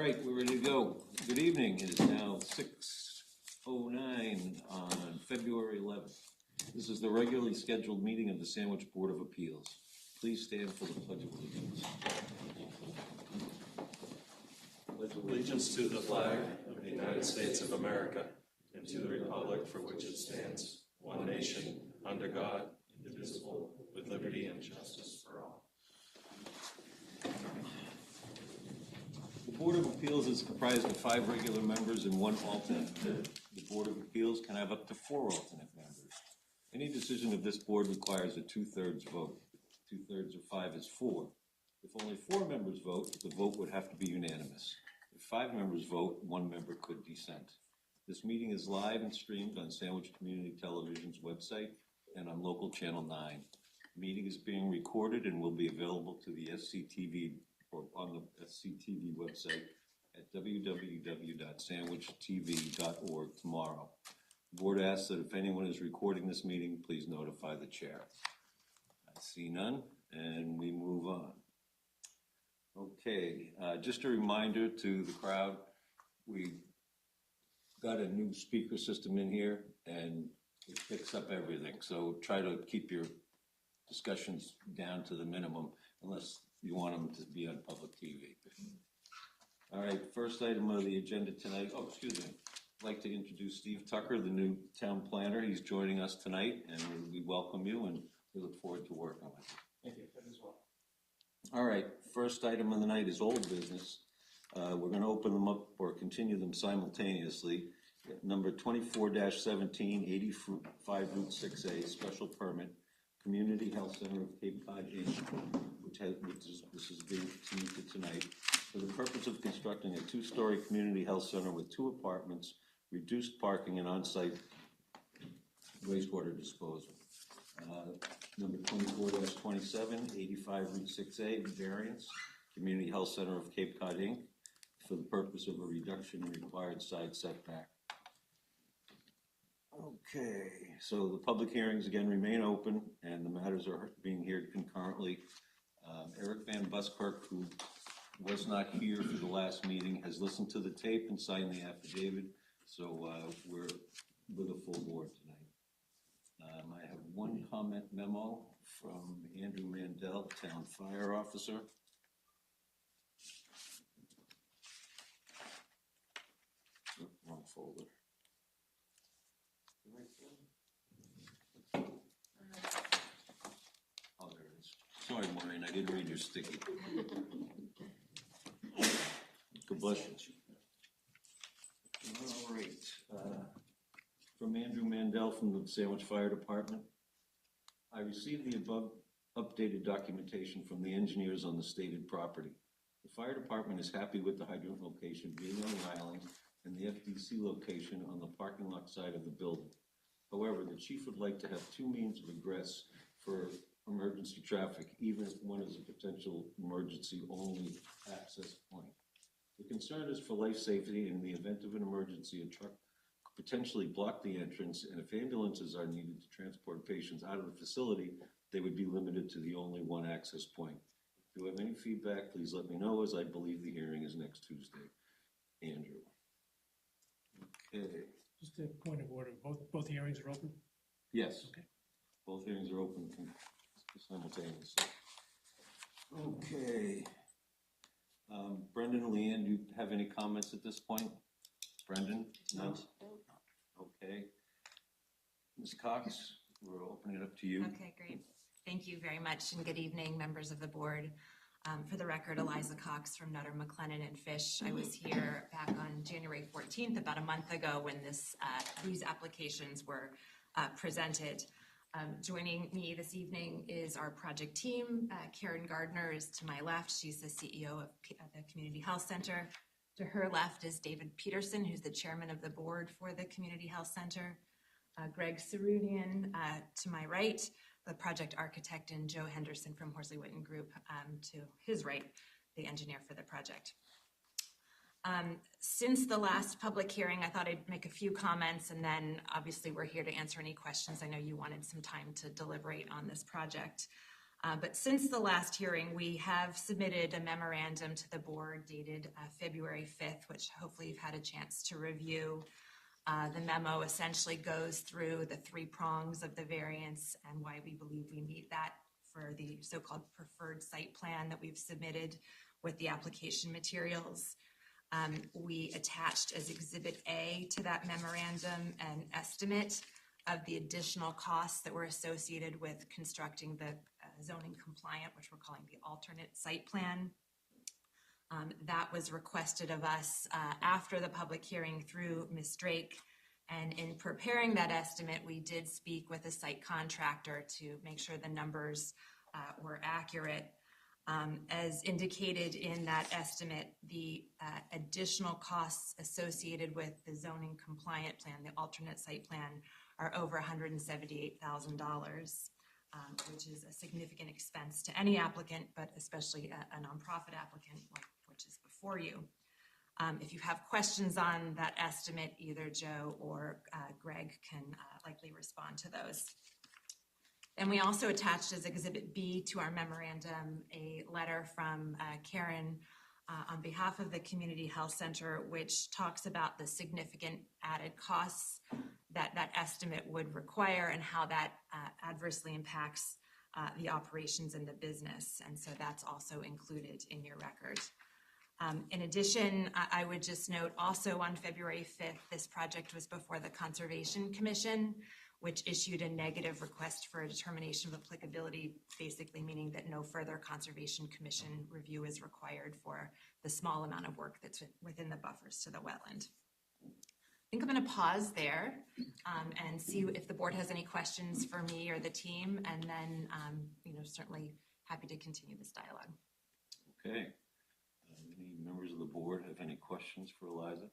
right, we're ready to go. Good evening. It is now 6:09 on February 11th. This is the regularly scheduled meeting of the Sandwich Board of Appeals. Please stand for the Pledge of Allegiance. Pledge allegiance to the flag of the United States of America and to the republic for which it stands, one nation, under God, indivisible, with liberty and justice for all. The Board of Appeals is comprised of 5 regular members and 1 alternate. The Board of Appeals can have up to 4 alternate members. Any decision of this board requires a 2/3 vote. 2/3 of 5 is 4. If only 4 members vote, the vote would have to be unanimous. If 5 members vote, 1 member could dissent. This meeting is live and streamed on Sandwich Community Television's website and on local channel 9. The meeting is being recorded and will be available to the SCTV or on the SCTV website at www.sandwichtv.org tomorrow. The board asks that if anyone is recording this meeting, please notify the chair. I see none, and we move on. Okay, just a reminder to the crowd, we got a new speaker system in here, and it picks up everything. So try to keep your discussions down to the minimum, unless you want them to be on public TV. All right, first item of the agenda tonight. Oh, excuse me. I'd like to introduce Steve Tucker, the new town planner. He's joining us tonight, and we welcome you, and we look forward to working with you. Thank you, as well. All right, first item of the night is old business. We're going to open them up or continue them simultaneously. Number 24-17, 85 Route 6A, special permit, Community Health Center of Cape Cod, Inc., this is being continued to tonight, for the purpose of constructing a 2-story community health center with 2 apartments, reduced parking, and on-site wastewater disposal. Number 24-27, 85 Route 6A, Variance, Community Health Center of Cape Cod, Inc., for the purpose of a reduction in required side setback. Okay, so the public hearings again remain open, and the matters are being heard concurrently. Eric Van Buskirk, who was not here for the last meeting, has listened to the tape and signed the affidavit, so we're with a full board tonight. I have 1 comment memo from Andrew Mandel, Town Fire Officer. Oh, wrong folder. Oh, there it is. Sorry, Maureen, I didn't read your sticky. God bless you. All right. From Andrew Mandel from the Sandwich Fire Department. I received the above updated documentation from the engineers on the stated property. The fire department is happy with the hydrant location being on the island and the FDC location on the parking lot side of the building. However, the chief would like to have 2 means of egress for emergency traffic, even if one is a potential emergency-only access point. The concern is for life safety, and in the event of an emergency, a truck could potentially block the entrance, and if ambulances are needed to transport patients out of the facility, they would be limited to the only one access point. If you have any feedback, please let me know, as I believe the hearing is next Tuesday. Andrew. Okay. Just a point of order, both hearings are open? Yes. Okay. Both hearings are open simultaneously. Okay. Brendan and Leanne, do you have any comments at this point? Brendan? No? Okay. Ms. Cox, we're opening it up to you. Okay, great. Thank you very much, and good evening, members of the board. For the record, Eliza Cox from Nutter, McLennan, and Fish. I was here back on January 14th, about a month ago, when these applications were presented. Joining me this evening is our project team. Karen Gardner is to my left. She's the CEO of the Community Health Center. To her left is David Peterson, who's the chairman of the board for the Community Health Center. Greg Sarudian to my right, the project architect, and Joe Henderson from Horsley Witten Group to his right, the engineer for the project. Since the last public hearing, I thought I'd make a few comments, and then obviously we're here to answer any questions. I know you wanted some time to deliberate on this project. But since the last hearing, we have submitted a memorandum to the board dated February 5th, which hopefully you've had a chance to review. The memo essentially goes through the three prongs of the variance and why we believe we meet that for the so-called preferred site plan that we've submitted with the application materials. We attached as Exhibit A to that memorandum an estimate of the additional costs that were associated with constructing the zoning compliant, which we're calling the alternate site plan. That was requested of us after the public hearing through Ms. Drake. And in preparing that estimate, we did speak with a site contractor to make sure the numbers were accurate. As indicated in that estimate, the additional costs associated with the zoning compliant plan, the alternate site plan, are over $178,000, which is a significant expense to any applicant, but especially a nonprofit applicant, which is before you. If you have questions on that estimate, either Joe or Greg can likely respond to those. And we also attached as Exhibit B to our memorandum a letter from Karen on behalf of the Community Health Center, which talks about the significant added costs that that estimate would require and how that adversely impacts the operations in the business. And so that's also included in your record. In addition, I would just note also on February 5th, this project was before the Conservation Commission, which issued a negative request for a determination of applicability, basically meaning that no further Conservation Commission review is required for the small amount of work that's within the buffers to the wetland. I think I'm going to pause there and see if the board has any questions for me or the team, and then certainly happy to continue this dialogue. Okay. Any members of the board have any questions for Eliza?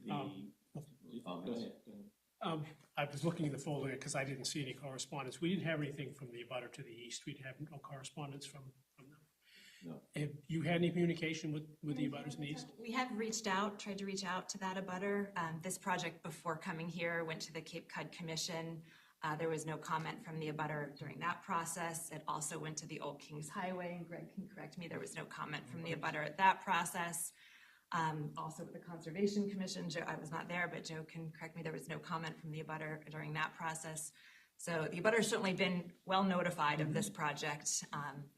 Go ahead. I was looking in the folder because I didn't see any correspondence. We didn't have anything from the abutter to the east. We have no correspondence from them. No. Have you had any communication with the abutters in the east? We have tried to reach out to that abutter. This project before coming here went to the Cape Cod Commission. There was no comment from the abutter during that process. It also went to the Old Kings Highway, and Greg can correct me, there was no comment from the abutter at that process. Also with the Conservation Commission, Joe, I was not there, but Joe can correct me, there was no comment from the abutter during that process. So the abutter has certainly been well notified of this project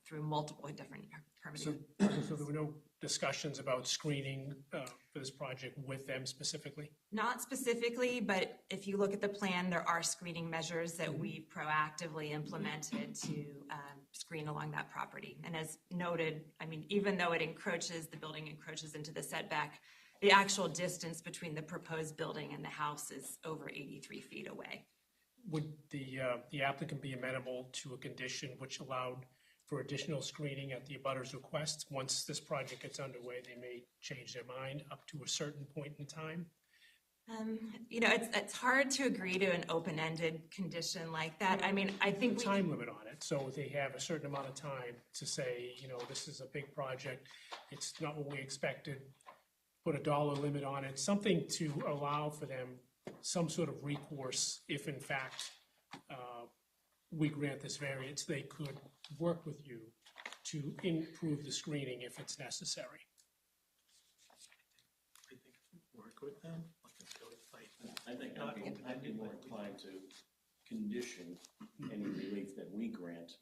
through multiple different permitting. So there were no discussions about screening for this project with them specifically? Not specifically, but if you look at the plan, there are screening measures that we proactively implemented to screen along that property. And as noted, I mean, even though the building encroaches into the setback, the actual distance between the proposed building and the house is over 83 feet away. Would the applicant be amenable to a condition which allowed for additional screening at the abutter's request? Once this project gets underway, they may change their mind up to a certain point in time. It's hard to agree to an open-ended condition like that. I mean, I think a time limit on it, so they have a certain amount of time to say, this is a big project. It's not what we expected. Put a dollar limit on it, something to allow for them some sort of recourse if, in fact, we grant this variance. They could work with you to improve the screening if it's necessary. I think work with them. I think I'd be more inclined to condition any relief that we grant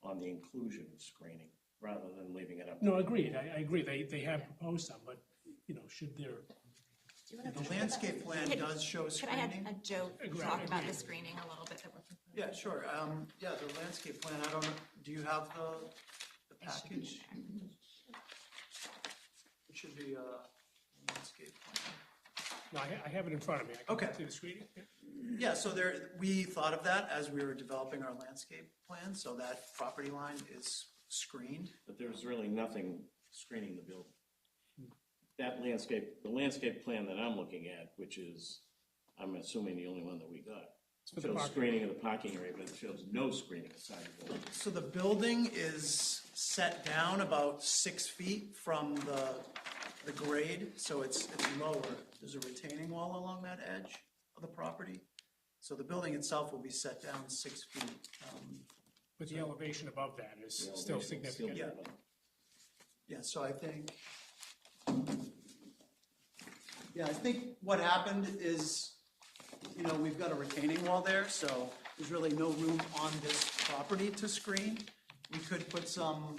on the inclusion of screening rather than leaving it up. No, agreed. I agree. They have proposed some, but should there? The landscape plan does show screening. Could I have Joe talk about the screening a little bit that we're proposing? Yeah, sure. The landscape plan, I don't know, do you have the package? It should be a landscape plan. No, I have it in front of me. I can Okay. see the screening. Yeah, so we thought of that as we were developing our landscape plan, so that property line is screened. But there's really nothing screening the building. The landscape plan that I'm looking at, which is, I'm assuming the only one that we got, shows screening of the parking area, but it shows no screening aside the building. So the building is set down about 6 feet from the grade, so it's lower. There's a retaining wall along that edge of the property. So the building itself will be set down 6 feet. But the elevation above that is The still elevation is significant. Yeah. Yeah, so I think what happened is, you know, we've got a retaining wall there, so there's really no room on this property to screen. We could put some,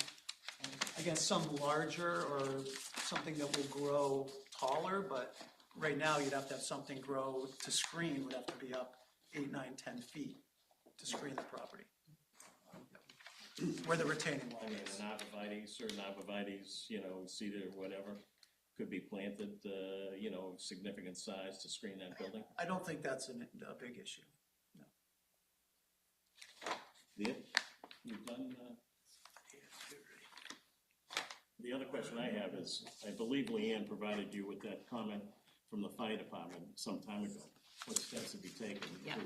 I guess, some larger or something that will grow taller, but right now you'd have to have something grow to screen, would have to be up 8, 9, 10 feet to screen the property. Where the retaining wall I mean, is. an arborvitae, certain arborvitae's, you know, cedar, whatever, could be planted, you know, significant size to screen that building. I don't think that's a big issue. Yeah, you've done, the other question I have is, I believe Leanne provided you with that comment from the fire department some time ago. What steps have you taken Yeah. to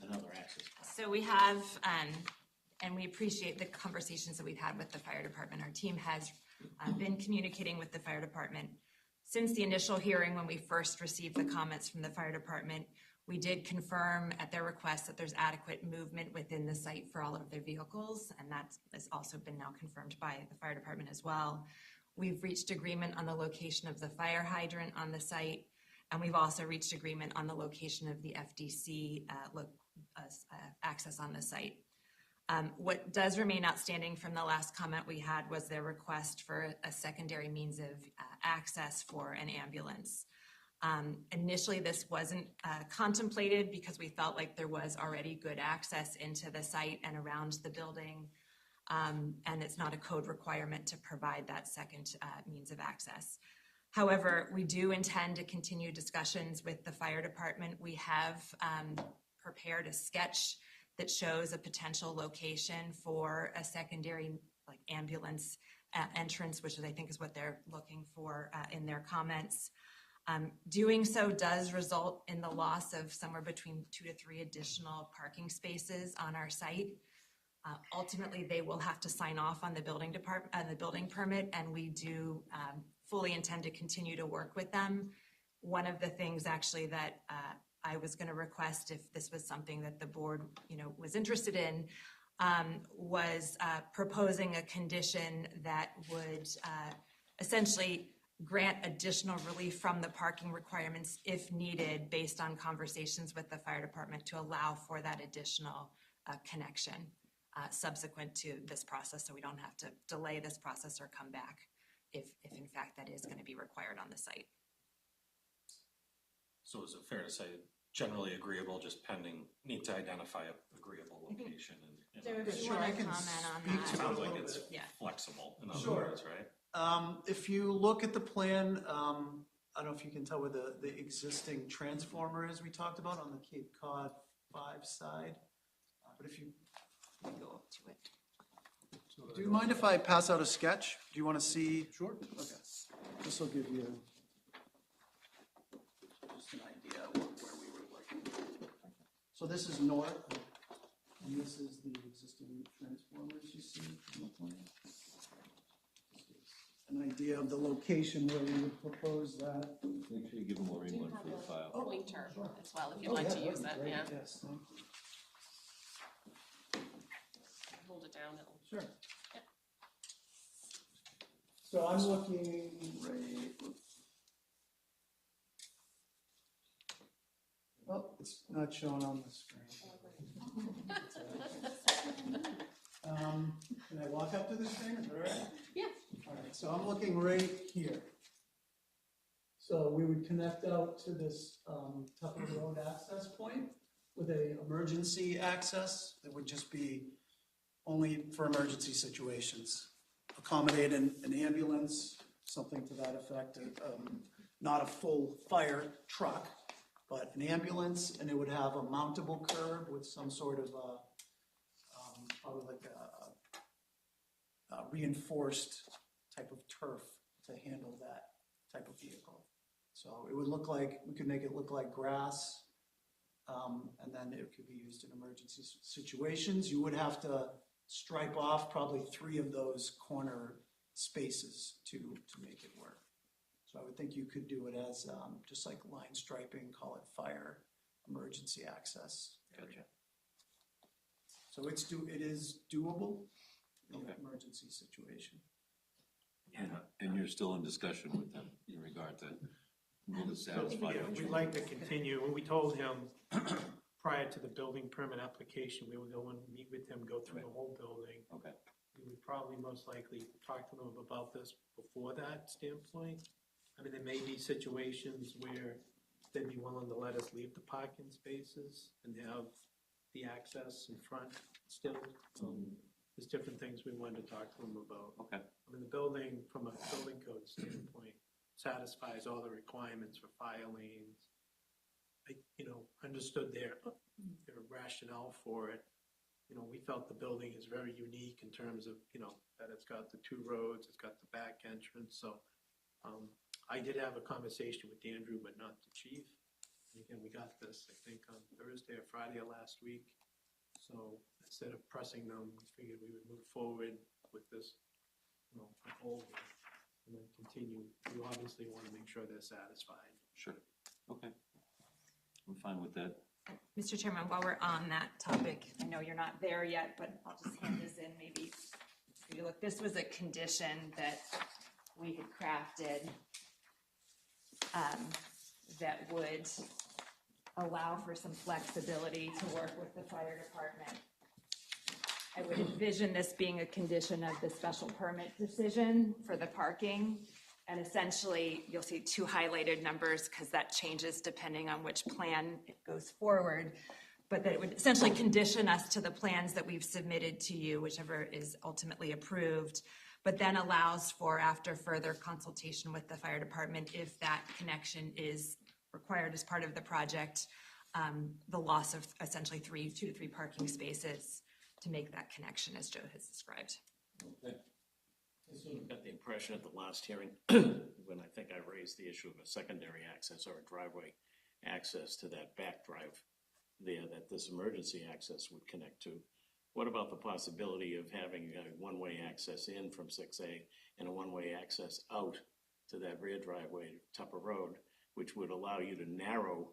another access? So we have, and we appreciate the conversations that we've had with the fire department. Our team has been communicating with the fire department. Since the initial hearing, when we first received the comments from the fire department, we did confirm at their request that there's adequate movement within the site for all of their vehicles, and that has also been now confirmed by the fire department as well. We've reached agreement on the location of the fire hydrant on the site, and we've also reached agreement on the location of the FDC access on the site. What does remain outstanding from the last comment we had was their request for a secondary means of access for an ambulance. Initially, this wasn't contemplated because we felt like there was already good access into the site and around the building, and it's not a code requirement to provide that second means of access. However, we do intend to continue discussions with the fire department. We have prepared a sketch that shows a potential location for a secondary ambulance entrance, which I think is what they're looking for in their comments. Doing so does result in the loss of somewhere between 2 to 3 additional parking spaces on our site. Ultimately, they will have to sign off on the building permit, and we do fully intend to continue to work with them. One of the things actually that I was going to request, if this was something that the board, you know, was interested in, was proposing a condition that would essentially grant additional relief from the parking requirements if needed, based on conversations with the fire department, to allow for that additional connection subsequent to this process, so we don't have to delay this process or come back if in fact that is going to be required on the site. So is it fair to say generally agreeable, just pending, need to identify an agreeable location? Derek, do you Sure, want I to can comment on speak that? to it. Sounds a like little it's bit. Yeah. flexible, in other Sure. words, right? If you look at the plan, I don't know if you can tell where the existing transformer is we talked about on the Cape Cod 5 side. But if you go up to it. Do you mind if I pass out a sketch? Do you want to see? Sure. Okay. This will give you just an idea of where we were looking. So this is north, and this is the existing transformers you see in the plan. An idea of the location where we would propose that. Make sure you give them more input for the file. Pointer as well, if you'd like to use that, Great, yeah. yes, thank you. Hold it down, it'll. Sure. So I'm looking right. Oh, it's not showing on the screen. Can I walk up to the screen? Is that all right? Yeah. All right, so I'm looking right here. So we would connect out to this Tupper Road access point with a emergency access that would just be only for emergency situations. Accommodate an ambulance, something to that effect, not a full fire truck, but an ambulance, and it would have a mountable curb with some sort of probably like a reinforced type of turf to handle that type of vehicle. So it would look like, we could make it look like grass, and then it could be used in emergency situations. You would have to stripe off probably 3 of those corner spaces to make it work. So I would think you could do it as just like line striping, call it fire emergency access area. So it is doable in Okay. an emergency situation. And you're still in discussion with them in regard to will it satisfy? Yeah, what we'd you like want? to continue, and we told him prior to the building permit application, we would go and meet with him, go through the whole building. Okay, We would probably most likely talk to them about this before that standpoint. I mean, there may be situations where they'd be willing to let us leave the parking spaces and have the access in front still. There's different things we wanted to talk to them about. okay, I mean, the building, from a building code standpoint, satisfies all the requirements for fire lanes. I, understood their rationale for it. We felt the building is very unique in terms of, that it's got the two roads, it's got the back entrance, so, I did have a conversation with Andrew, but not the chief. And again, we got this, I think, on Thursday or Friday of last week. So instead of pressing them, we figured we would move forward with this, proposal and then continue. We obviously want to make sure they're satisfied. sure, okay. I'm fine with that. Mr. Chairman, while we're on that topic, I know you're not there yet, but I'll just hand this in maybe for you to look. This was a condition that we had crafted that would allow for some flexibility to work with the fire department. I would envision this being a condition of the special permit decision for the parking. And essentially, you'll see two highlighted numbers because that changes depending on which plan it goes forward. But that it would essentially condition us to the plans that we've submitted to you, whichever is ultimately approved, but then allows for, after further consultation with the fire department, if that connection is required as part of the project, the loss of essentially 2 to 3 parking spaces to make that connection, as Joe has described. Okay. I sort of got the impression at the last hearing, when I think I raised the issue of a secondary access or a driveway access to that back drive there, that this emergency access would connect to. What about the possibility of having a one-way access in from 6A and a one-way access out to that rear driveway, Tupper Road, which would allow you to narrow,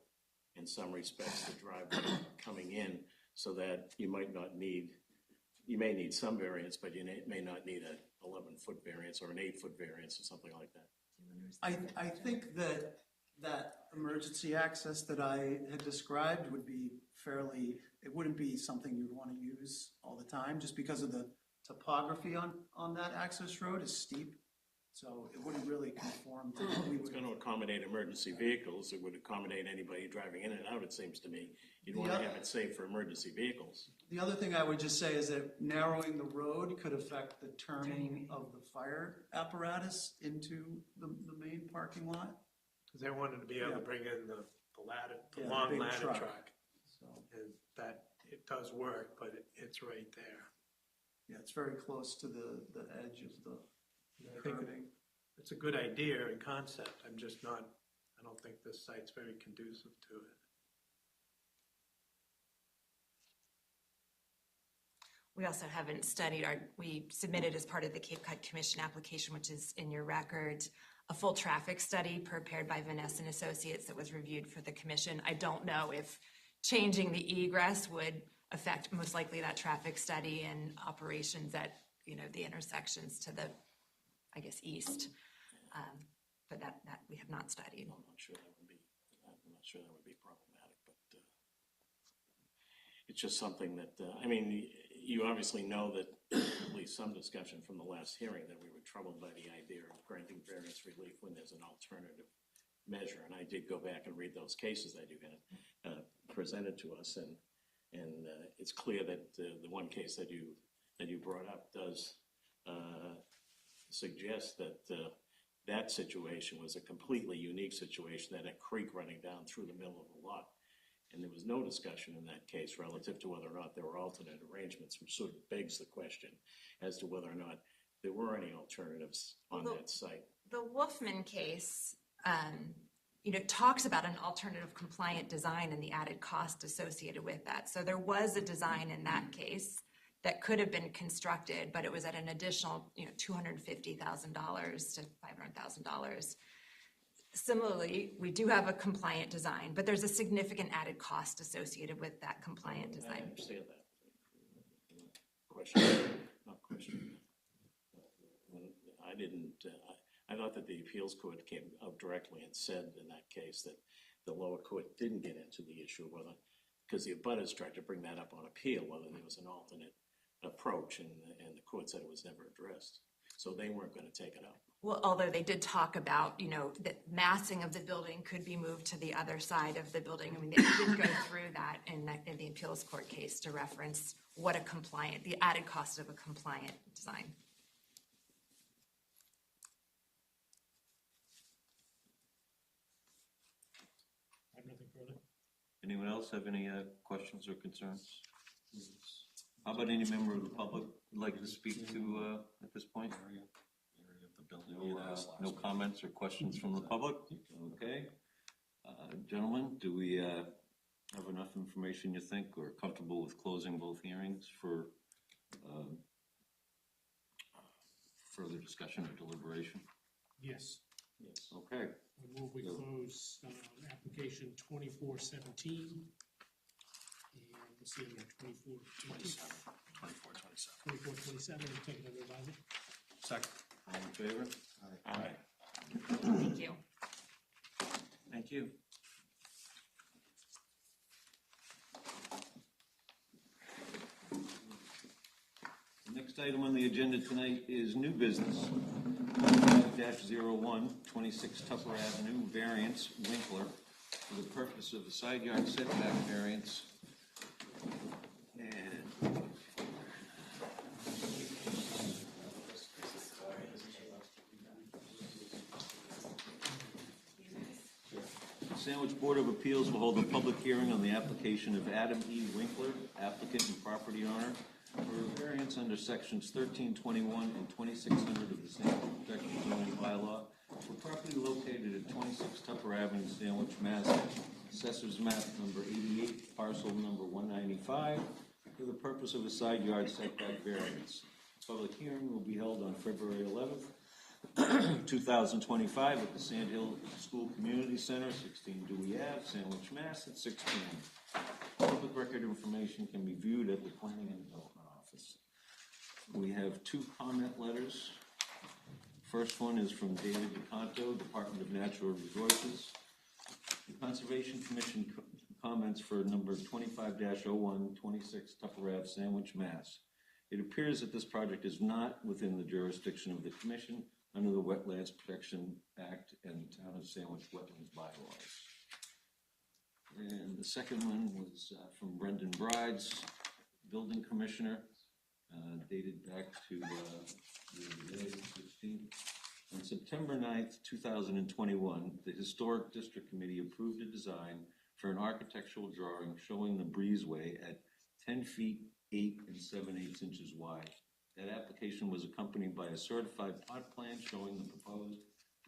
in some respects, the driveway coming in so that you may need some variance, but you may not need an 11-foot variance or an 8-foot variance or something like that. I think that emergency access that I had described would be it wouldn't be something you'd want to use all the time, just because of the topography on that access road is steep. So it wouldn't really conform to what we It's would. going to accommodate emergency vehicles. It would accommodate anybody driving in and out, it seems to me. You'd want to have it safe for emergency vehicles. The other thing I would just say is that narrowing the road could affect the turning of the fire apparatus into the main parking lot. Because they wanted to be able to bring in the ladder, the Yeah, long big ladder truck. truck. So, And that, it does work, but it's right there. yeah, it's very close to the edge of the I think curving. it's a good idea and concept. I don't think this site's very conducive to it. We also haven't studied we submitted as part of the Cape Cod Commission application, which is in your record, a full traffic study prepared by Vanessa and Associates that was reviewed for the commission. I don't know if changing the egress would affect most likely that traffic study and operations at, the intersections to the, I guess, east. But that we have not studied. I'm not sure that would be problematic, but it's just something that, you obviously know that at least some discussion from the last hearing that we were troubled by the idea of granting variance relief when there's an alternative measure. And I did go back and read those cases that you had presented to us, and it's clear that the one case that you brought up does suggest that that situation was a completely unique situation, that a creek running down through the middle of the lot. And there was no discussion in that case relative to whether or not there were alternate arrangements, which sort of begs the question as to whether or not there were any alternatives on that site. The Wolfman case, talks about an alternative compliant design and the added cost associated with that. So there was a design in that case that could have been constructed, but it was at an additional, $250,000 to $500,000. Similarly, we do have a compliant design, but there's a significant added cost associated with that compliant I design. understand that. question, not question. I didn't, I thought that the appeals court came out directly and said in that case that the lower court didn't get into the issue of whether, because the abutters tried to bring that up on appeal, whether there was an alternate approach, and the court said it was never addressed. So they weren't going to take it up. Well, although they did talk about, you know, the massing of the building could be moved to the other side of the building. I mean, they did go through that in the appeals court case to reference what the added cost of a compliant design. I have nothing further. Anyone else have any questions or concerns? How about any member of the public would like to speak to at this point? No comments or questions from the public? Okay. Gentlemen, do we have enough information, you think, or comfortable with closing both hearings for further discussion or deliberation? Yes. Yes. Okay. I move we close application 2417. And let's see, 2427. 2427, we'll take it under advisement. Second. All in favor? Aye. Thank you. Thank you. The next item on the agenda tonight is new business. 5-01, 26 Tupper Avenue, variance, Winkler, for the purpose of the side yard setback variance. And the Sandwich Board of Appeals will hold a public hearing on the application of Adam E. Winkler, applicant and property owner, for a variance under sections 1321 and 2600 of the Sandwich Protection Zoning Bylaw for property located at 26 Tupper Avenue, Sandwich, Mass. Assessors map number 88, parcel number 195, for the purpose of a side yard setback variance. Public hearing will be held on February 11th, 2025 at the Sand Hill School Community Center, 16 Dewey Ave, Sandwich, Mass. at 6 p.m. Public record information can be viewed at the Planning and Development Office. We have two comment letters. First one is from David DeCanto, Department of Natural Resources. The Conservation Commission comments for number 25-01, 26 Tupper Ave, Sandwich, Mass. It appears that this project is not within the jurisdiction of the Commission under the Wetlands Protection Act and Town of Sandwich Wetlands Bylaws. And the second one was from Brendan Brides, Building Commissioner, dated back to the day 16th. On September 9th, 2021, the Historic District Committee approved a design for an architectural drawing showing the breezeway at 10 feet 8 7/8 inches wide. That application was accompanied by a certified plot plan showing the proposed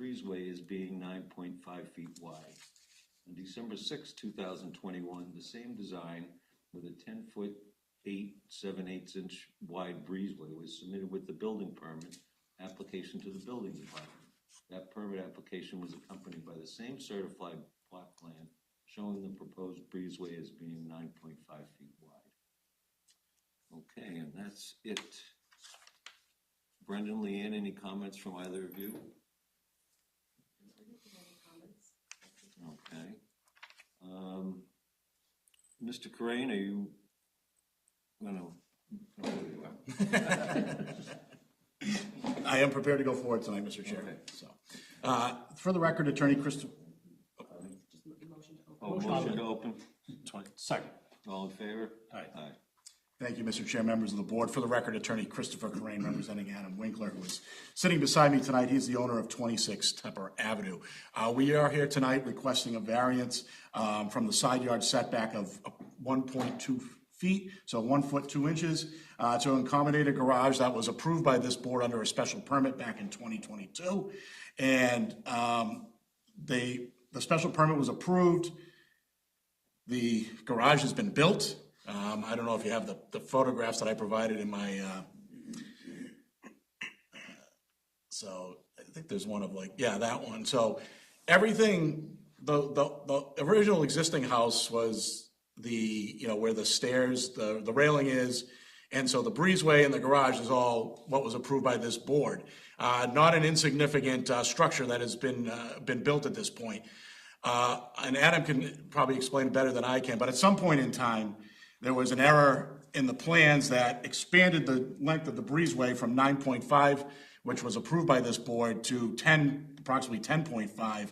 breezeway as being 9.5 feet wide. On December 6, 2021, the same design with a 10-foot 8 7/8 inch wide breezeway was submitted with the building permit application to the building department. That permit application was accompanied by the same certified plot plan showing the proposed breezeway as being 9.5 feet wide. Okay, and that's it. Brendan, Leanne, any comments from either of you? Okay. Mr. Corain, are you gonna? I am prepared to go forward tonight, Mr. Chair. Okay. So, for the record, Attorney Christopher. Motion to open. Second. All in favor? Aye. Aye. Thank you, Mr. Chair, members of the board. For the record, Attorney Christopher Corain, representing Adam Winkler, who is sitting beside me tonight. He's the owner of 26 Tupper Avenue. We are here tonight requesting a variance from the side yard setback of 1.2 feet, so 1 foot 2 inches, to accommodate a garage that was approved by this board under a special permit back in 2022. And the special permit was approved. The garage has been built. I don't know if you have the photographs that I provided in my, so I think there's one of that one. So everything, the original existing house was where the stairs, the railing is, And so the breezeway and the garage is all what was approved by this board. Not an insignificant structure that has been built at this point. And Adam can probably explain it better than I can, but at some point in time, there was an error in the plans that expanded the length of the breezeway from 9.5, which was approved by this board, to approximately 10.5.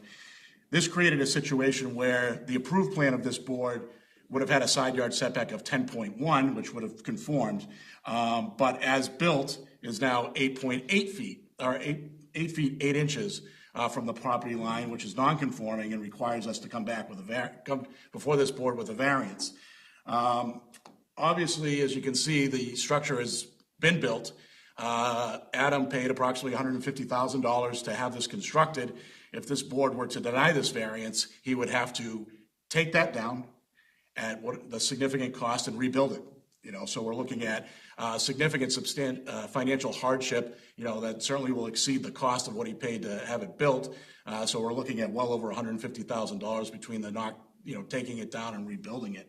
This created a situation where the approved plan of this board would have had a side yard setback of 10.1, which would have conformed, but as built is now 8.8 feet, or 8 feet 8 inches from the property line, which is non-conforming and requires us to come back with come before this board with a variance. Obviously, as you can see, the structure has been built. Adam paid approximately $150,000 to have this constructed. If this board were to deny this variance, he would have to take that down at what the significant cost and rebuild it. So we're looking at significant financial hardship, that certainly will exceed the cost of what he paid to have it built. So we're looking at well over $150,000 between the taking it down and rebuilding it.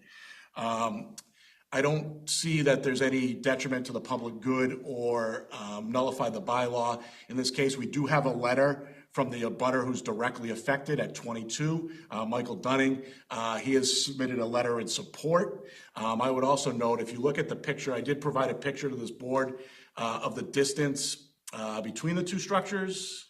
I don't see that there's any detriment to the public good or nullify the bylaw. In this case, we do have a letter from the abutter who's directly affected at 22, Michael Dunning. He has submitted a letter in support. I would also note, if you look at the picture, I did provide a picture to this board of the distance between the two structures.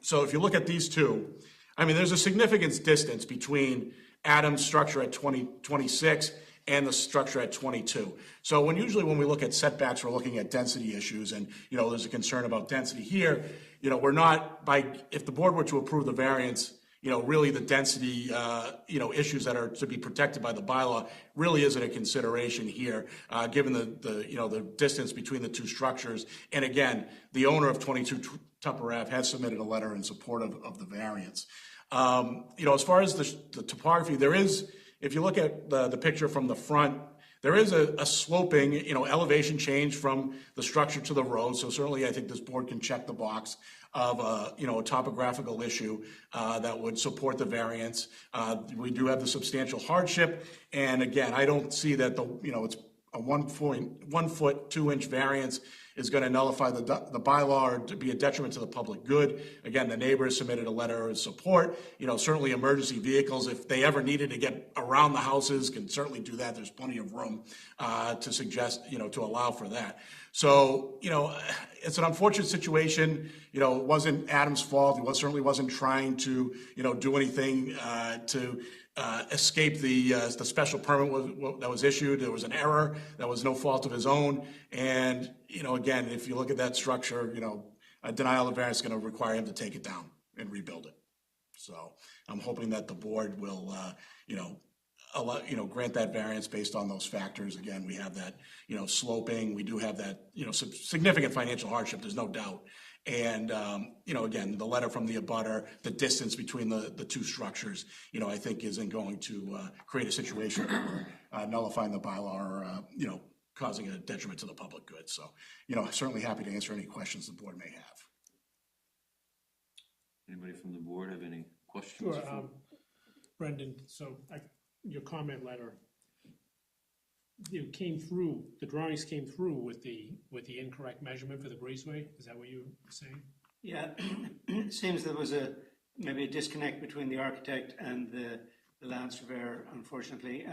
So if you look at these two, there's a significant distance between Adam's structure at 26 and the structure at 22. So usually when we look at setbacks, we're looking at density issues, and there's a concern about density here. We're not, if the board were to approve the variance, really the density issues that are to be protected by the bylaw really isn't a consideration here, given the distance between the two structures. And again, the owner of 22 Tupper Ave has submitted a letter in support of the variance. As far as the topography, there is, if you look at the picture from the front, there is a sloping, elevation change from the structure to the road. So certainly I think this board can check the box of a topographical issue that would support the variance. We do have the substantial hardship. And again, I don't see that it's a 1 foot 2 inch variance is going to nullify the bylaw or to be a detriment to the public good. Again, the neighbors submitted a letter of support. Certainly emergency vehicles, if they ever needed to get around the houses, can certainly do that. There's plenty of room to suggest, to allow for that. So, it's an unfortunate situation. It wasn't Adam's fault. He certainly wasn't trying to, do anything to escape the special permit that was issued. There was an error. That was no fault of his own. And, again, if you look at that structure, a denial of variance is going to require him to take it down and rebuild it. So I'm hoping that the board will, grant that variance based on those factors. Again, we have that, sloping. We do have that, significant financial hardship. There's no doubt. And, again, the letter from the abutter, the distance between the two structures, I think isn't going to create a situation where we're nullifying the bylaw or, causing a detriment to the public good. So, certainly happy to answer any questions the board may have. Anybody from the board have any questions? Sure, Brendan, so your comment letter, the drawings came through with the incorrect measurement for the breezeway? Is that what you were saying? Yeah, it seems there was maybe a disconnect between the architect and the land surveyor, unfortunately.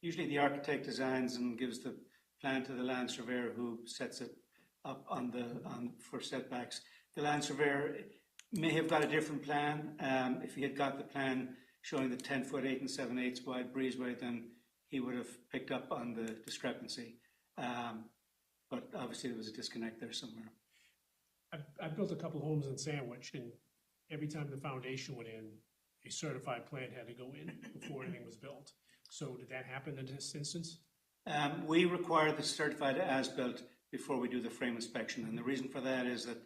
Usually the architect designs and gives the plan to the land surveyor who sets it up for setbacks. The land surveyor may have got a different plan. If he had got the plan showing the 10 foot 8 7/8 wide breezeway, then he would have picked up on the discrepancy. But obviously there was a disconnect there somewhere. I've built a couple homes in Sandwich, and every time the foundation went in, a certified plan had to go in before anything was built. So did that happen in this instance? We require the certified as-built before we do the frame inspection, and the reason for that is that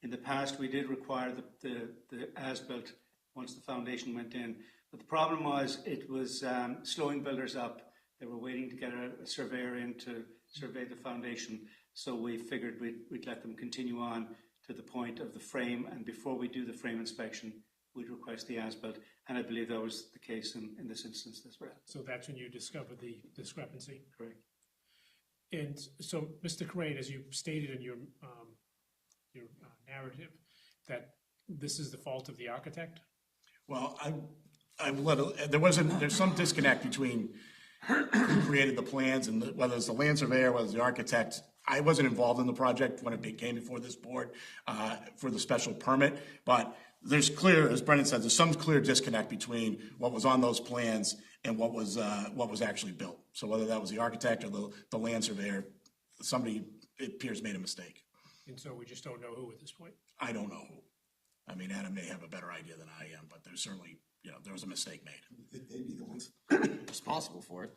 in the past we did require the as-built once the foundation went in. But the problem was it was slowing builders up. They were waiting to get a surveyor in to survey the foundation, so we figured we'd let them continue on to the point of the frame, and before we do the frame inspection, we'd request the as-built, and I believe that was the case in this instance as well. So that's when you discovered the discrepancy? Correct. And so, Mr. Crane, as you stated in your narrative, that this is the fault of the architect? Well, there's some disconnect between who created the plans and whether it's the land surveyor, whether it's the architect. I wasn't involved in the project when it came before this board for the special permit, but there's clear, as Brendan said, there's some clear disconnect between what was on those plans and what was actually built. So whether that was the architect or the land surveyor, somebody, it appears, made a mistake. And so we just don't know who at this point? I don't know who. I mean, Adam may have a better idea than I am, but there's certainly, there was a mistake made. They'd be the ones responsible for it.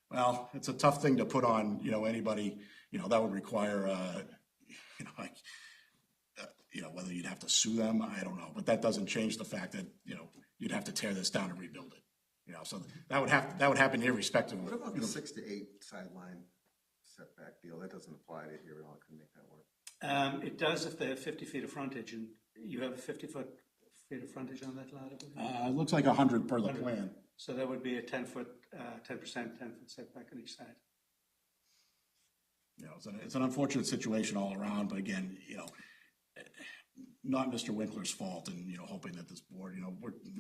Well, it's a tough thing to put on, anybody, that would require, whether you'd have to sue them, I don't know. But that doesn't change the fact that, you'd have to tear this down and rebuild it. So that would happen irrespective of. What about the 6 to 8 sideline setback deal? That doesn't apply to here at all. Couldn't make that work. It does if they have 50 feet of frontage, and you have 50 feet of frontage on that lot, I believe. It looks like 100 per the plan. So that would be a 10% setback on each side. It's an unfortunate situation all around, but again, not Mr. Winkler's fault, and hoping that this board,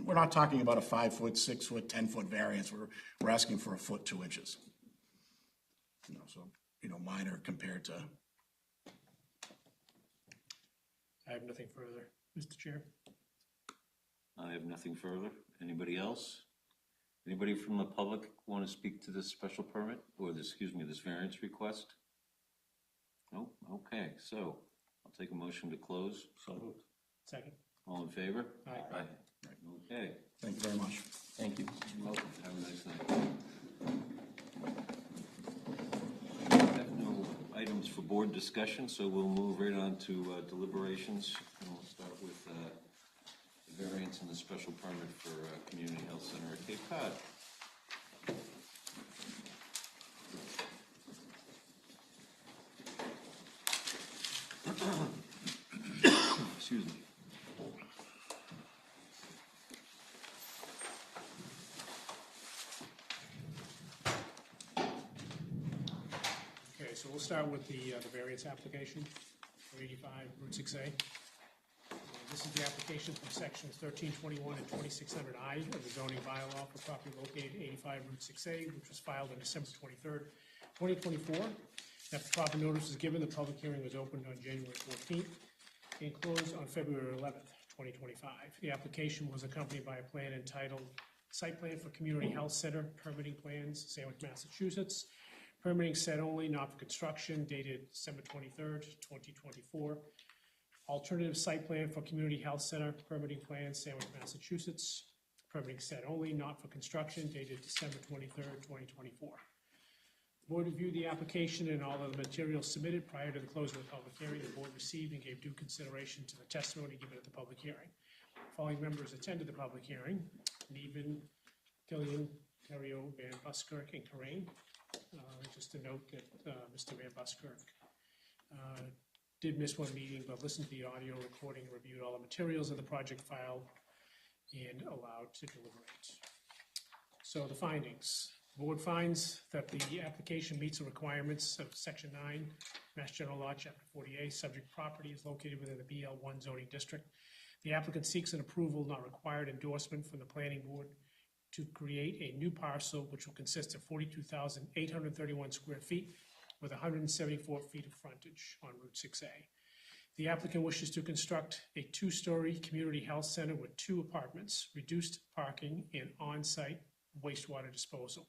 we're not talking about a 5 foot, 6 foot, 10-foot variance. We're asking for a foot 2 inches. So minor compared to. I have nothing further, Mr. Chair. I have nothing further. Anybody else? Anybody from the public want to speak to this special permit or this variance request? No? Okay, so I'll take a motion to close. So moved. Second. All in favor? Aye. Okay. Thank you very much. Thank you. You're welcome. Have a nice night. We have no items for board discussion, so we'll move right on to deliberations. And we'll start with the variance and the special permit for Community Health Center at Cape Cod. Excuse me. Okay, so we'll start with the variance application for 85 Route 6A. This is the application from sections 1321 and 2600I of the zoning bylaw for property located at 85 Route 6A, which was filed on December 23rd, 2024. After proper notice was given, the public hearing was opened on January 14th and closed on February 11th, 2025. The application was accompanied by a plan entitled Site Plan for Community Health Center Permitting Plans, Sandwich, Massachusetts. Permitting set only, not for construction, dated December 23rd, 2024. Alternative Site Plan for Community Health Center Permitting Plans, Sandwich, Massachusetts. Permitting set only, not for construction, dated December 23rd, 2024. The board reviewed the application and all of the materials submitted prior to the closing of the public hearing. The board received and gave due consideration to the testimony given at the public hearing. Following members attended the public hearing: Neven, Gillian, Terrio, Van Buskirk, and Corain. Just to note that Mr. Van Buskirk did miss one meeting, but listened to the audio recording, reviewed all the materials of the project file, and allowed to deliberate. So the findings. The board finds that the application meets the requirements of Section 9, Mass General Law, Chapter 40A. Subject property is located within the BL1 zoning district. The applicant seeks an approval, not required, endorsement from the planning board to create a new parcel which will consist of 42,831 square feet with 174 feet of frontage on Route 6A. The applicant wishes to construct a 2-story community health center with 2 apartments, reduced parking, and on-site wastewater disposal.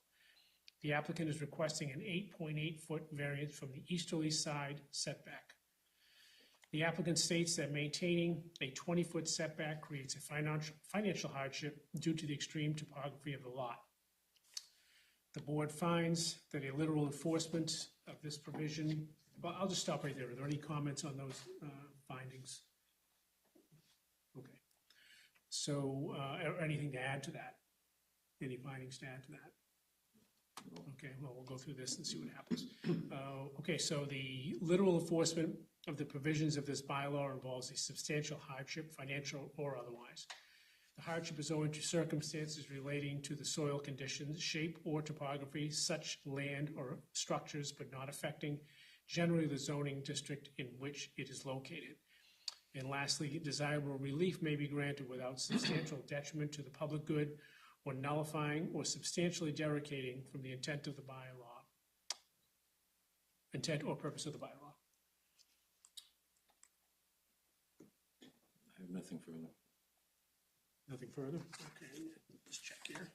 The applicant is requesting an 8.8-foot variance from the easterly side setback. The applicant states that maintaining a 20-foot setback creates a financial hardship due to the extreme topography of the lot. The board finds that a literal enforcement of this provision, well, I'll just stop right there. Are there any comments on those findings? Okay. So, anything to add to that? Any findings to add to that? Okay, well, we'll go through this and see what happens. Okay, so the literal enforcement of the provisions of this bylaw involves a substantial hardship, financial or otherwise. The hardship is owing to circumstances relating to the soil conditions, shape, or topography, such land or structures, but not affecting generally the zoning district in which it is located. And lastly, desirable relief may be granted without substantial detriment to the public good or nullifying or substantially derogating from the intent of the bylaw, intent or purpose of the bylaw. I have nothing further. Nothing further? Okay, let's check here.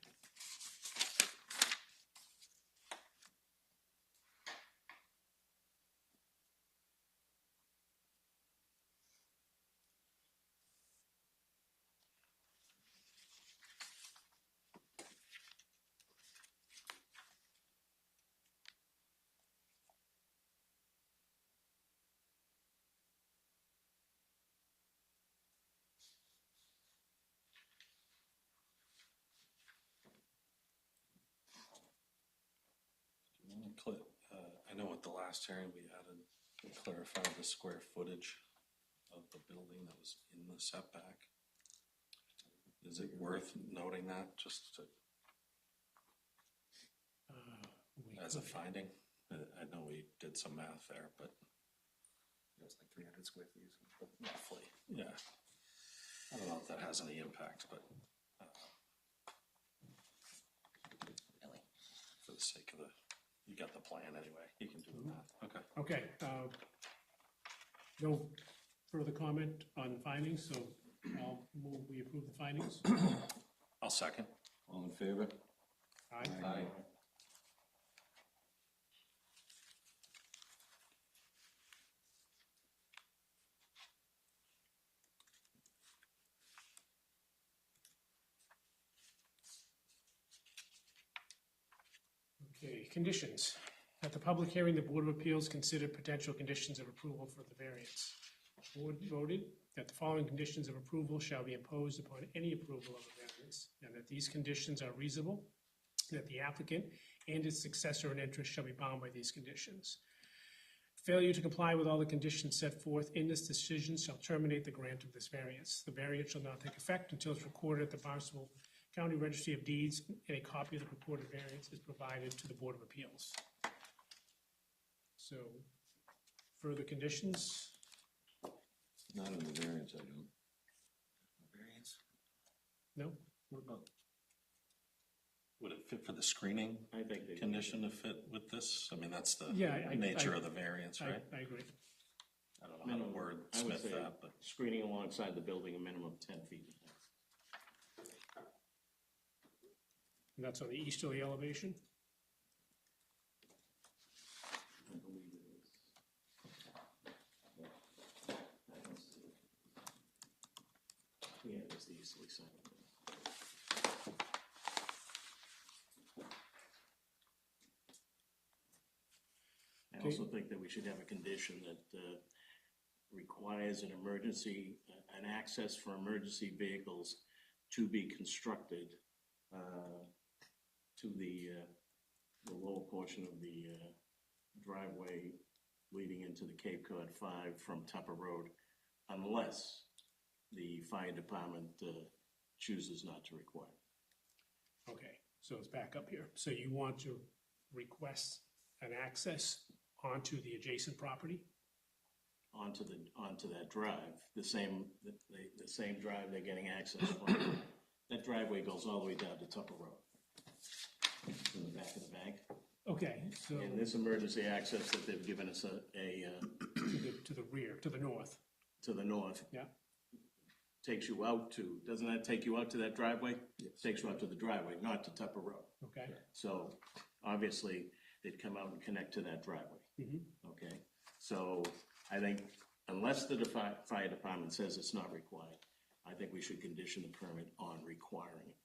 I know at the last hearing we clarified the square footage of the building that was in the setback. Is it worth noting that just to, as a finding? I know we did some math there, but It was like 300 square feet. roughly, yeah. I don't know if that has any impact, but Really? for the sake of you got the plan anyway, you can do the math. Okay. Okay, no further comment on the findings, so I'll move we approve the findings. I'll second. All in favor? Aye. Okay, conditions. At the public hearing, the Board of Appeals considered potential conditions of approval for the variance. The Board voted that the following conditions of approval shall be imposed upon any approval of a variance, and that these conditions are reasonable, that the applicant and its successor in interest shall be bound by these conditions. Failure to comply with all the conditions set forth in this decision shall terminate the grant of this variance. The variance shall not take effect until it's recorded at the Barnstable County Registry of Deeds, and a copy of the purported variance is provided to the Board of Appeals. So, further conditions? Not in the variance, I don't. Variance? No? What about? Would it fit for the screening I think they. condition to fit with this? I mean, that's the Yeah, nature of the variance, right? I agree. I don't know how to I would wordsmith say that, but screening alongside the building, a minimum of 10 feet. And that's on the easterly elevation? I believe it is. Yeah, it's the easterly side. I also think that we should have a condition that requires an access for emergency vehicles to be constructed to the lower portion of the driveway leading into the Cape Cod 5 from Tupper Road, unless the fire department chooses not to require. Okay, so it's back up here. So you want to request an access onto the adjacent property? Onto that drive, the same drive they're getting access from. That driveway goes all the way down to Tupper Road, in the back of the bank. Okay, so And this emergency access that they've given us to the rear, to the north, to the north, yeah? takes you out to, doesn't that take you out to that driveway? Takes you out to the driveway, not to Tupper Road. Okay, So obviously, they'd come out and connect to that driveway. Okay, so I think unless the fire department says it's not required, I think we should condition the permit on requiring it,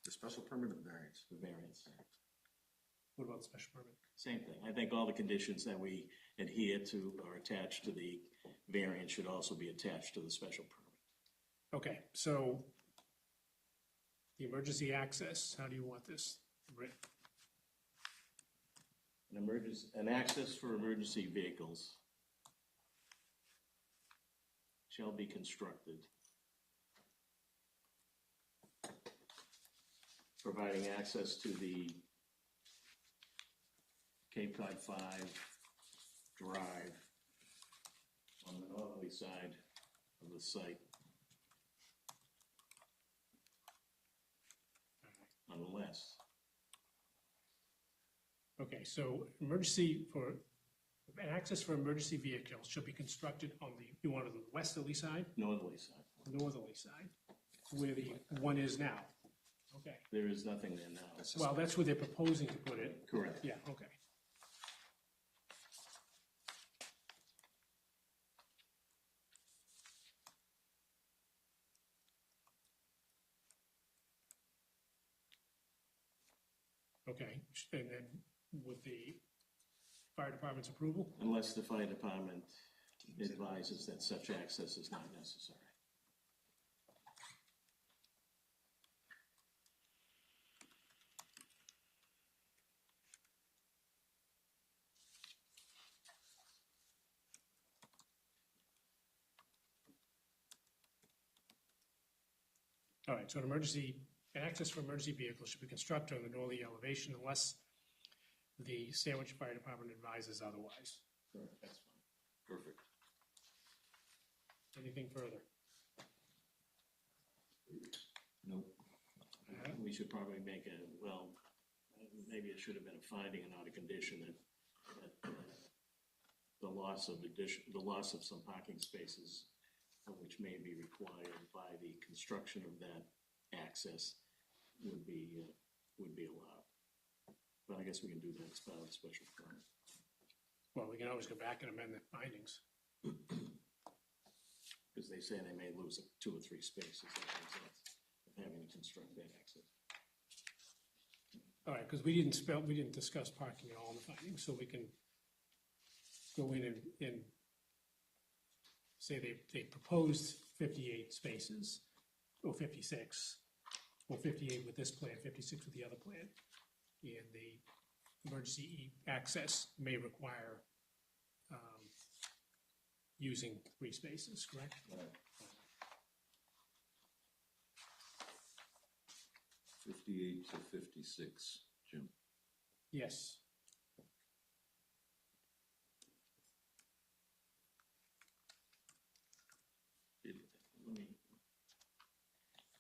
The special permit or the variance? the variance. what about the special permit? Same thing. I think all the conditions that we adhere to or attached to the variance should also be attached to the special permit. Okay, so the emergency access, how do you want this written? An access for emergency vehicles shall be constructed providing access to the Cape Cod 5 drive on the northerly side of the site. Unless, Okay, so access for emergency vehicles shall be constructed on you want it the westerly side, northerly side, northerly side, where the one is now. Okay, there is nothing there now. well, that's where they're proposing to put it. Correct. Yeah, okay. Okay, and then with the fire department's approval? Unless the fire department advises that such access is not necessary. All right, so access for emergency vehicles should be constructed on the northerly elevation unless the Sandwich Fire Department advises otherwise. Correct, that's fine. Perfect. Anything further? Nope. We should probably make maybe it should have been a finding and not a condition that the loss of some parking spaces, which may be required by the construction of that access, would be allowed. But I guess we can do that as part of the special permit. Well, we can always go back and amend the findings. Because they say they may lose 2 or 3 spaces as a result of having to construct that access. All right, because we didn't discuss parking at all in the findings, so we can go in and say they proposed 58 spaces, or 56, or 58 with this plan, 56 with the other plan. And the emergency access may require using 3 spaces, correct? Right. 58 to 56, Jim. Yes.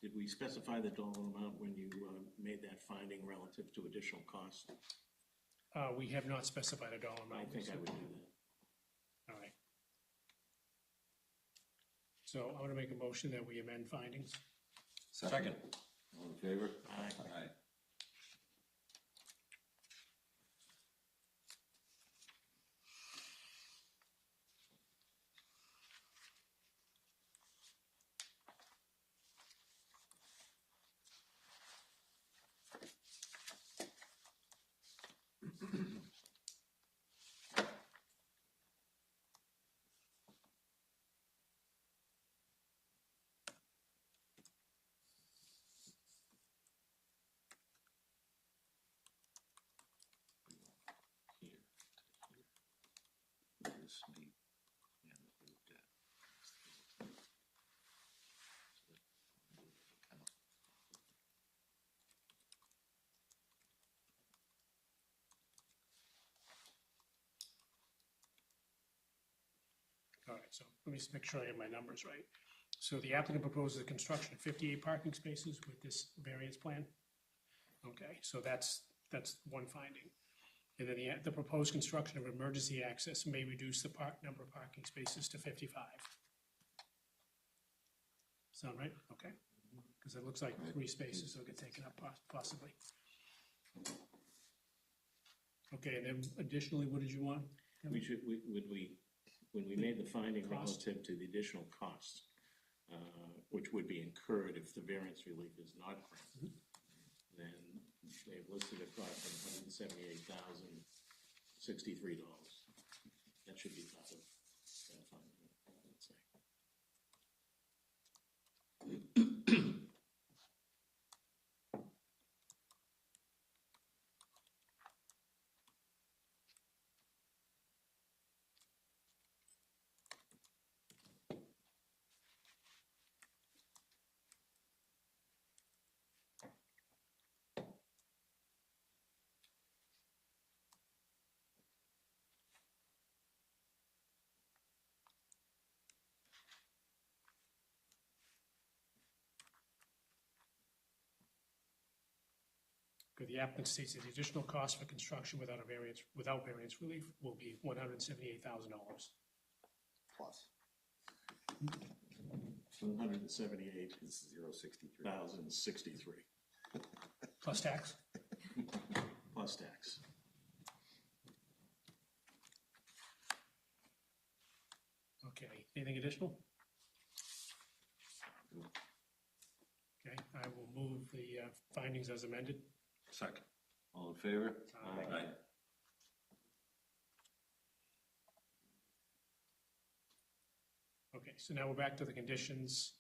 Did we specify the dollar amount when you made that finding relative to additional costs? We have not specified a dollar amount. I think I would do that. All right. So I want to make a motion that we amend findings. Second. All in favor? Aye. Aye. All right, so let me just make sure I have my numbers right. So the applicant proposes the construction of 58 parking spaces with this variance plan? Okay, so that's one finding. And then the proposed construction of emergency access may reduce the number of parking spaces to 55. Sound right? Okay. Because it looks like 3 spaces will get taken up possibly. Okay, and then additionally, what did you want? When we made the finding Cost. relative to the additional costs, which would be incurred if the variance relief is not granted, then they've listed a cost of $178,063. That should be part of that finding, I would say. where the applicant states that the additional cost for construction without variance relief will be $178,000. Plus. 178,063. This is 063. Plus tax? Plus tax. Okay, anything additional? Okay, I will move the findings as amended. Second. All in favor? Aye. Okay, so now we're back to the conditions.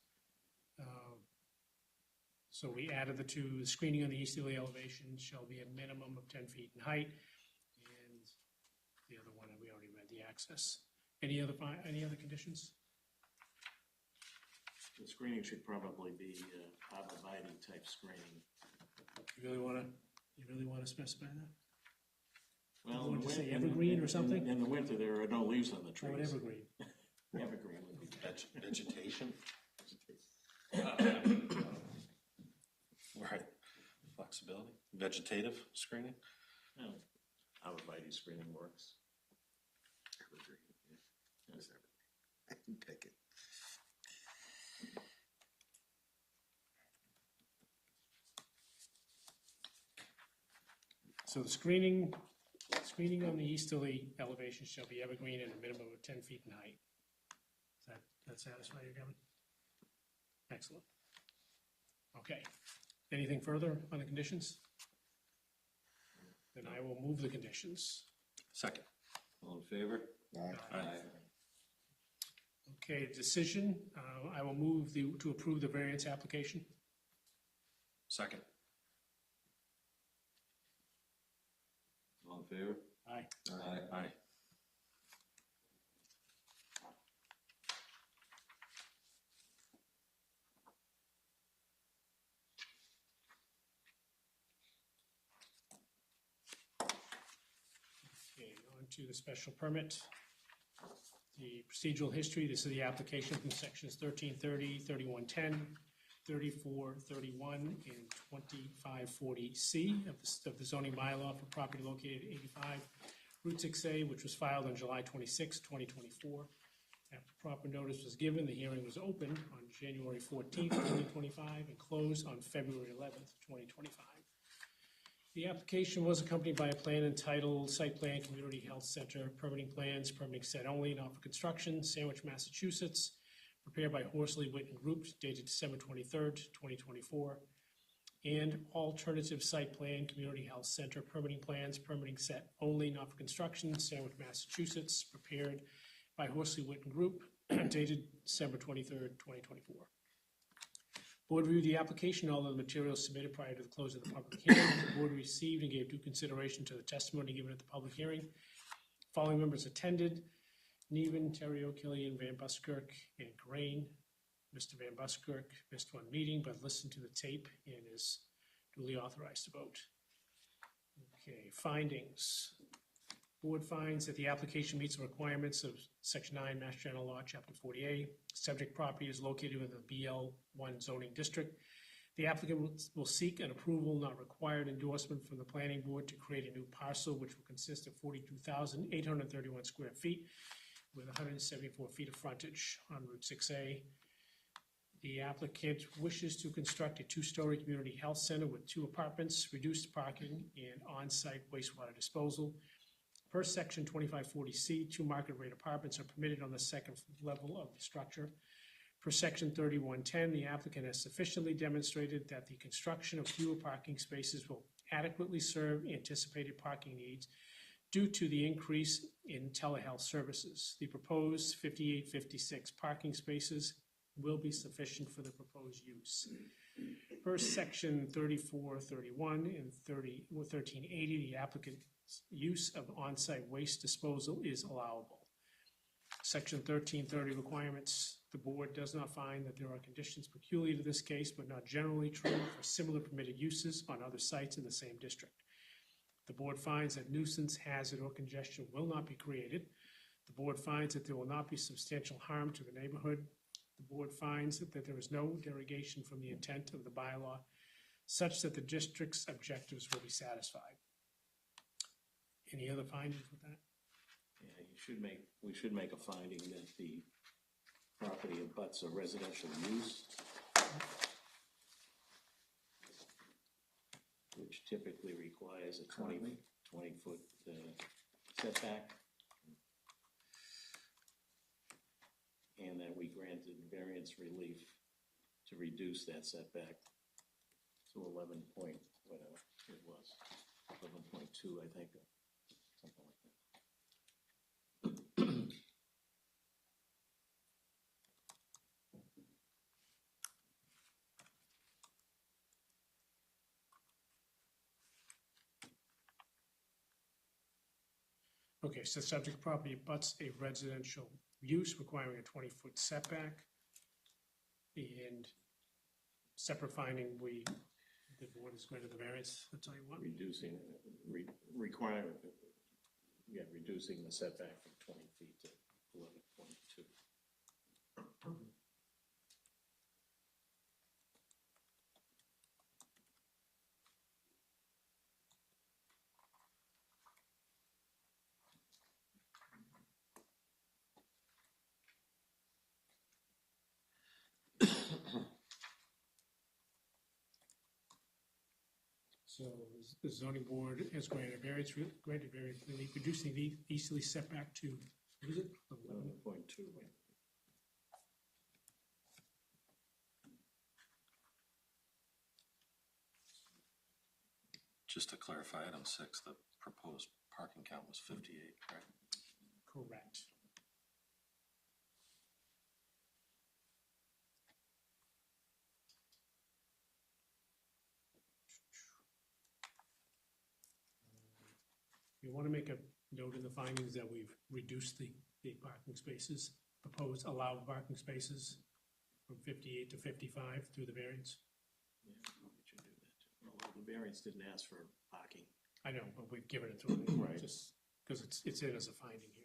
So we added the two, the screening on the easterly elevation shall be a minimum of 10 feet in height. And the other one, we already read the access. Any other conditions? The screening should probably be arborvitae type screening. You really want to specify that? Well, Would you say evergreen or something? In the winter, there are no leaves on the Or trees. evergreen? Evergreen would be Vegetation? Right. Flexibility. Vegetative screening? no, arborvitae screening works. Evergreen, yeah. Just everything. Take it. So the screening on the easterly elevation shall be evergreen and a minimum of 10 feet in height. Does that satisfy you, Kevin? Excellent. Okay. Anything further on the conditions? Then I will move the conditions. Second. All in favor? Aye. Okay, decision, I will move to approve the variance application. Second. All in favor? Aye. Aye. Okay, on to the special permit. The procedural history, this is the application from sections 1330, 3110, 3431, and 2540C of the zoning bylaw for property located at 85 Route 6A, which was filed on July 26, 2024. After proper notice was given, the hearing was opened on January 14, 2025, and closed on February 11, 2025. The application was accompanied by a plan entitled Site Plan Community Health Center Permitting Plans, Permitting Set Only, Not for Construction, Sandwich, Massachusetts, prepared by Horsley Witten Group, dated December 23rd, 2024, and Alternative Site Plan Community Health Center Permitting Plans, Permitting Set Only, Not for Construction, Sandwich, Massachusetts, prepared by Horsley Witten Group, dated December 23rd, 2024. Board reviewed the application, all of the materials submitted prior to the close of the public hearing. The board received and gave due consideration to the testimony given at the public hearing. Following members attended: Neven, Terrio, Killian, Van Buskirk, and Grain. Mr. Van Buskirk missed one meeting, but listened to the tape and is duly authorized to vote. Okay, findings. Board finds that the application meets the requirements of Section 9, Mass General Law, Chapter 40A. Subject property is located within the BL1 zoning district. The applicant will seek an approval, not required endorsement from the planning board to create a new parcel, which will consist of 42,831 square feet with 174 feet of frontage on Route 6A. The applicant wishes to construct a two-story community health center with 2 apartments, reduced parking, and on-site wastewater disposal. Per section 2540C, 2 market rate apartments are permitted on the second level of the structure. Per section 3110, the applicant has sufficiently demonstrated that the construction of fewer parking spaces will adequately serve anticipated parking needs due to the increase in telehealth services. The proposed 5856 parking spaces will be sufficient for the proposed use. Per section 3431 and 1380, the applicant's use of on-site waste disposal is allowable. Section 1330 requirements. The board does not find that there are conditions peculiar to this case, but not generally true for similar permitted uses on other sites in the same district. The board finds that nuisance, hazard, or congestion will not be created. The board finds that there will not be substantial harm to the neighborhood. The board finds that there is no derogation from the intent of the bylaw. such that the district's objectives will be satisfied. Any other findings with that? Yeah, we should make a finding that the property abuts a residential use, which typically requires a 20-foot setback. And that we granted variance relief to reduce that setback to 11 point, whatever it was, 11.2, I think, or something like that. Okay, so subject property abuts a residential use requiring a 20-foot setback. And separate finding, the board is granted the variance, that's all you want? Reducing the setback from 20 feet to 11.2. So the zoning board has granted variance relief, reducing the easterly setback to, what is it? 11.2. Just to clarify, item 6, the proposed parking count was 58, right? Correct. We want to make a note in the findings that we've reduced the parking spaces, proposed allowed parking spaces from 58 to 55 through the variance. Yeah, we should do that too. Although the variance didn't ask for parking. I know, but we've given it to them, Right. just because it's in as a finding here.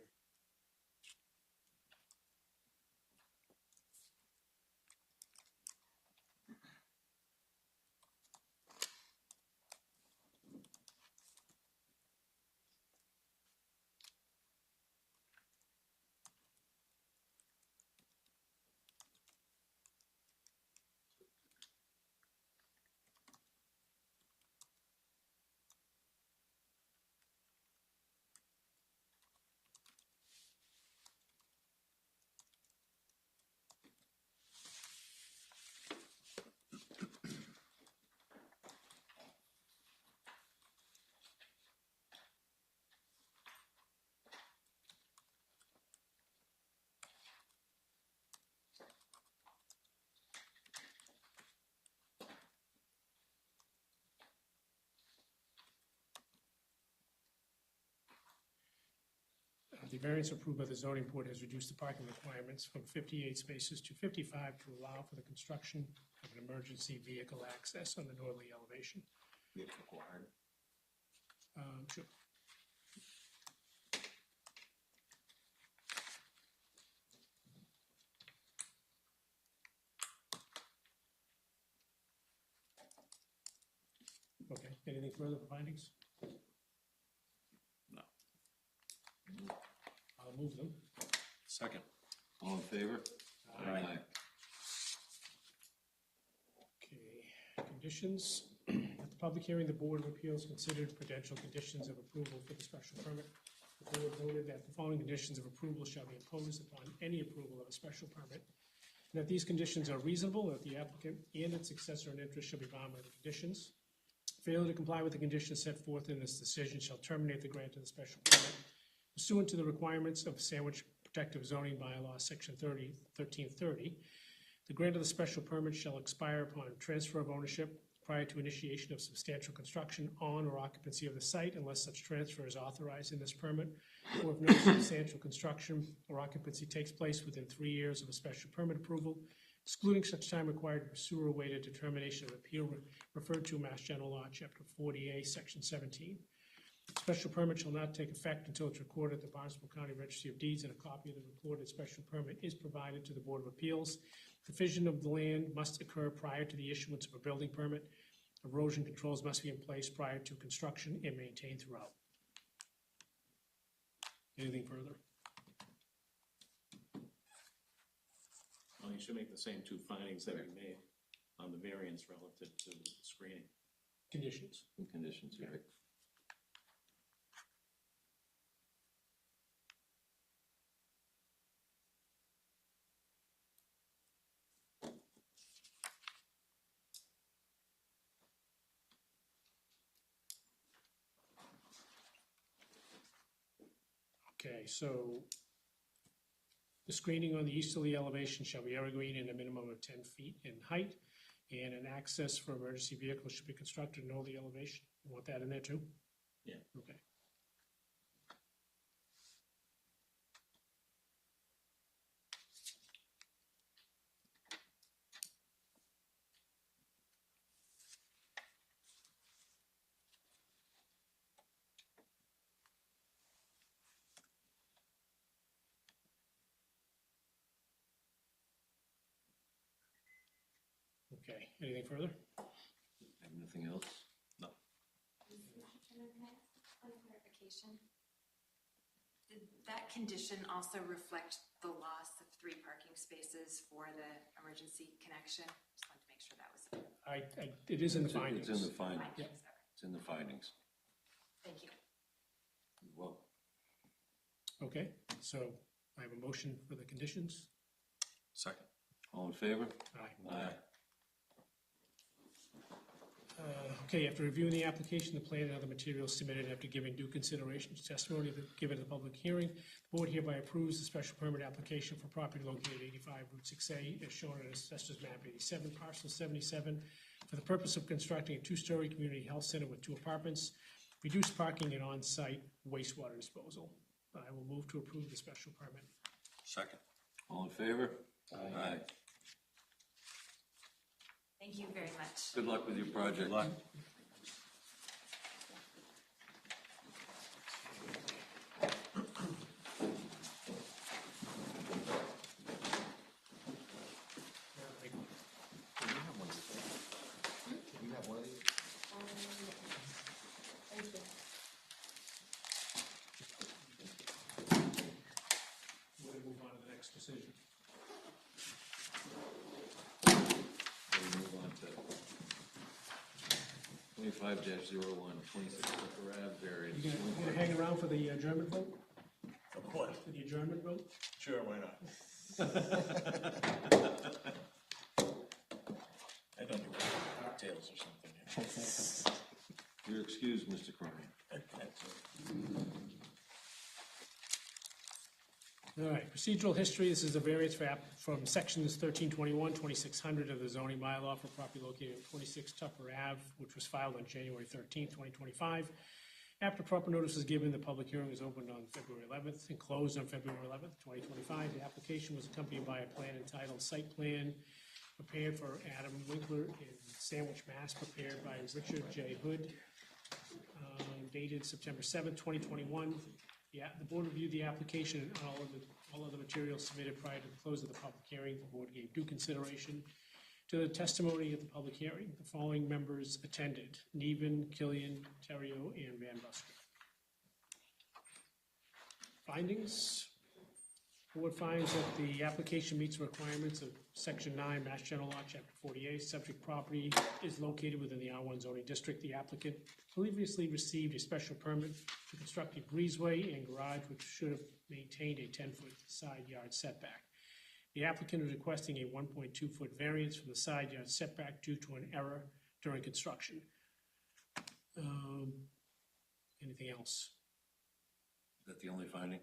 The variance approved by the zoning board has reduced the parking requirements from 58 spaces to 55 to allow for the construction of an emergency vehicle access on the northerly elevation. If required. Sure. Okay, anything further for findings? No. I'll move them. Second. All in favor? Aye. Okay, conditions. At the public hearing, the Board of Appeals considered potential conditions of approval for the special permit. The board noted that the following conditions of approval shall be imposed upon any approval of a special permit, and that these conditions are reasonable, that the applicant and its successor in interest shall be bound by the conditions. Failure to comply with the conditions set forth in this decision shall terminate the grant of the special permit pursuant to the requirements of Sandwich Protective Zoning Bylaw, Section 1330. The grant of the special permit shall expire upon transfer of ownership prior to initiation of substantial construction on or occupancy of the site unless such transfer is authorized in this permit, or if no substantial construction or occupancy takes place within 3 years of a special permit approval, excluding such time required to pursue or await a determination of appeal referred to Mass General Law, Chapter 40A, Section 17. Special permit shall not take effect until it's recorded at the Barnstable County Registry of Deeds, and a copy of the recorded special permit is provided to the Board of Appeals. Division of the land must occur prior to the issuance of a building permit. Erosion controls must be in place prior to construction and maintained throughout. Anything further? Well, you should make the same two findings that we made on the variance relative to the screening. Conditions. And conditions, right? Okay, so the screening on the easterly elevation shall be evergreen and a minimum of 10 feet in height, and an access for emergency vehicles should be constructed in all the elevation. You want that in there too? Yeah. Okay. Okay, anything further? Have nothing else? No. Mr. Chairman, can I ask one clarification? Did that condition also reflect the loss of 3 parking spaces for the emergency connection? Just wanted to make sure that was. It is in the It's in findings. the findings. Okay. It's in the findings. Thank you. Well, Okay, so I have a motion for the conditions. Second. all in favor? Aye. Aye. Okay, after reviewing the application, the plan and other materials submitted after giving due consideration to testimony given at the public hearing, the board hereby approves the special permit application for property located 85 Route 6A as shown on Assessor's Map 87, Parcel 77, for the purpose of constructing a 2-story community health center with 2 apartments, reduced parking and on-site wastewater disposal. I will move to approve the special permit. Second. All in favor? Aye. Thank you very much. Good luck with your project. Good luck. You have one of these? Thank you. We're going to move on to the next decision. We'll move on to 25-01, 26 Tupper Ave, variance. You gonna hang around for the adjournment vote? For what? For the adjournment vote? Sure, why not? I don't do cocktails or something. You're excused, Mr. Cronin. All right, procedural history, this is a variance from sections 1321, 2600 of the zoning bylaw for property located at 26 Tupper Ave, which was filed on January 13th, 2025. After proper notice was given, the public hearing was opened on February 11th and closed on February 11th, 2025. The application was accompanied by a plan entitled Site Plan prepared for Adam Winkler in Sandwich, Mass, prepared by Richard J. Hood, dated September 7th, 2021. Yeah, the board reviewed the application and all of the materials submitted prior to the close of the public hearing. The board gave due consideration to the testimony at the public hearing. The following members attended: Neven, Killian, Terrio, and Van Busker. Findings. Board finds that the application meets the requirements of Section 9, Mass General Law, Chapter 48. Subject property is located within the R1 zoning district. The applicant previously received a special permit to construct a breezeway and garage, which should have maintained a 10-foot side yard setback. The applicant is requesting a 1.2-foot variance from the side yard setback due to an error during construction. Anything else? Is that the only finding?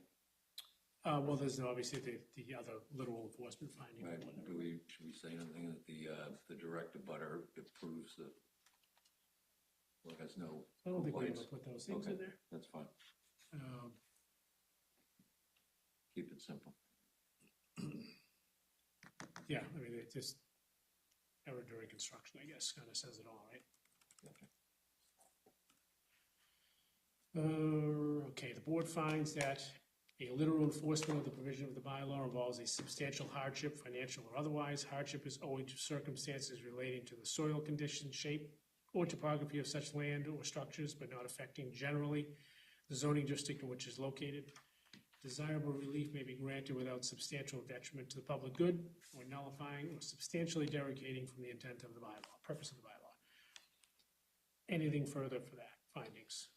Well, there's obviously the other literal enforcement finding. Right, should we say anything that the direct abutter approves the, well, has no I don't think we're complaints? gonna put those things Okay, in there. that's fine. Keep it simple. Yeah, I mean, it just, error during construction, I guess, kind of says it all, right? Okay, the board finds that a literal enforcement of the provision of the bylaw involves a substantial hardship, financial or otherwise. Hardship is owing to circumstances relating to the soil condition, shape, or topography of such land or structures, but not affecting generally the zoning district in which is located. Desirable relief may be granted without substantial detriment to the public good, or nullifying or substantially derogating from the intent of the bylaw, purpose of the bylaw. Anything further for that, findings?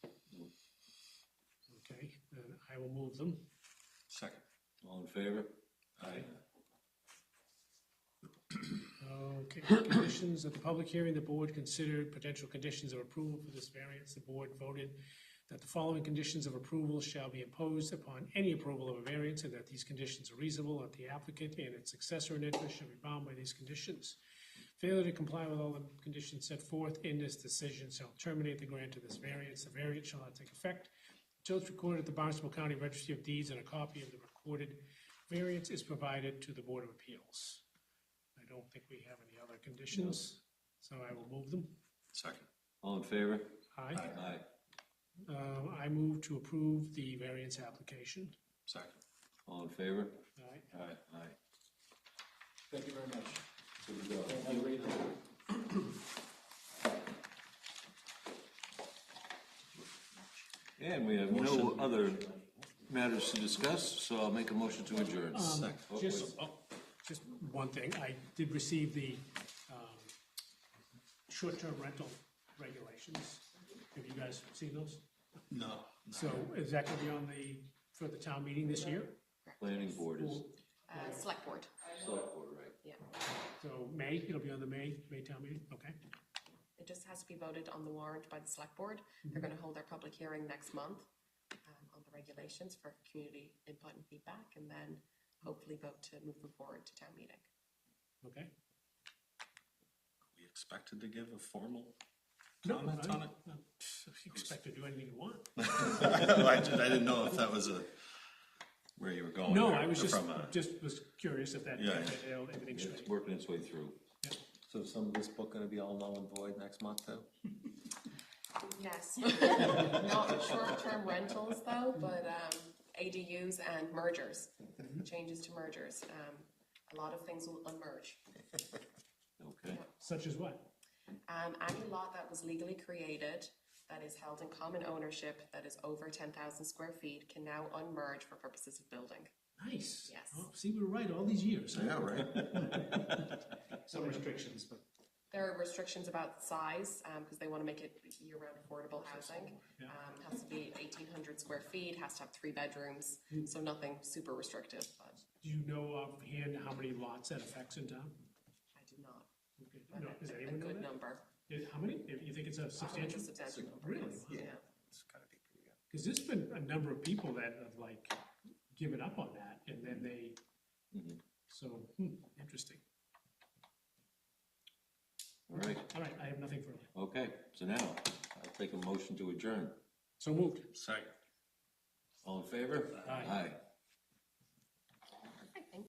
Okay, then I will move them. Second. All in favor? Aye. Okay, conditions of the public hearing, the board considered potential conditions of approval for this variance. The board voted that the following conditions of approval shall be imposed upon any approval of a variance, and that these conditions are reasonable, that the applicant and its successor in interest shall be bound by these conditions. Failure to comply with all the conditions set forth in this decision shall terminate the grant of this variance. The variance shall not take effect until it's recorded at the Barnstable County Registry of Deeds, and a copy of the recorded variance is provided to the Board of Appeals. I don't think we have any other conditions, so I will move them. Second. All in favor? Aye. Aye. I move to approve the variance application. Second. All in favor? Aye. Aye. Aye. Thank you very much. Good to go. And we have no other matters to discuss, so I'll make a motion to adjourn. Oh, Just one thing, I did receive the short-term rental regulations. Have you guys seen those? No. So is that gonna be on for the town meeting this year? Planning board is, Select board, select board, right? yeah. So May, it'll be on the May town meeting, okay? It just has to be voted on the warrant by the select board. They're gonna hold their public hearing next month on the regulations for community input and feedback, and then hopefully vote to move them forward to town meeting. Okay? We expected to give a formal No, comment on it? You expect to do anything you want. I didn't know if that was where you were going. No, there, I was from was curious if that, Yeah. if everything's It's straight. working its way through. So is some of this book gonna be all null and void next month too? Yes. Not short-term rentals though, but ADUs and mergers, changes to mergers. A lot of things will unmerge. Okay. Such as what? Any lot that was legally created, that is held in common ownership, that is over 10,000 square feet, can now unmerge for purposes of building. Nice. Yes. Oh, see, we were right all these years. Huh? Yeah, right. Some restrictions, but There are restrictions about size, because they want to make it year-round affordable housing. Yeah. Has to be 1,800 square feet, has to have 3 bedrooms, so nothing super restrictive, but do you know offhand how many lots that affects in town? I do not. Okay. But No, does a anyone know good that? number. How many? You think it's a It's a substantial? substantial number, Really? yes. Wow. Yeah. It's gotta be pretty good. Because there's been a number of people that have like given up on that, and then they, so, interesting. All right. All right, I have nothing further. Okay, so now I'll take a motion to adjourn. So moved. Second. All in favor? Aye. Aye.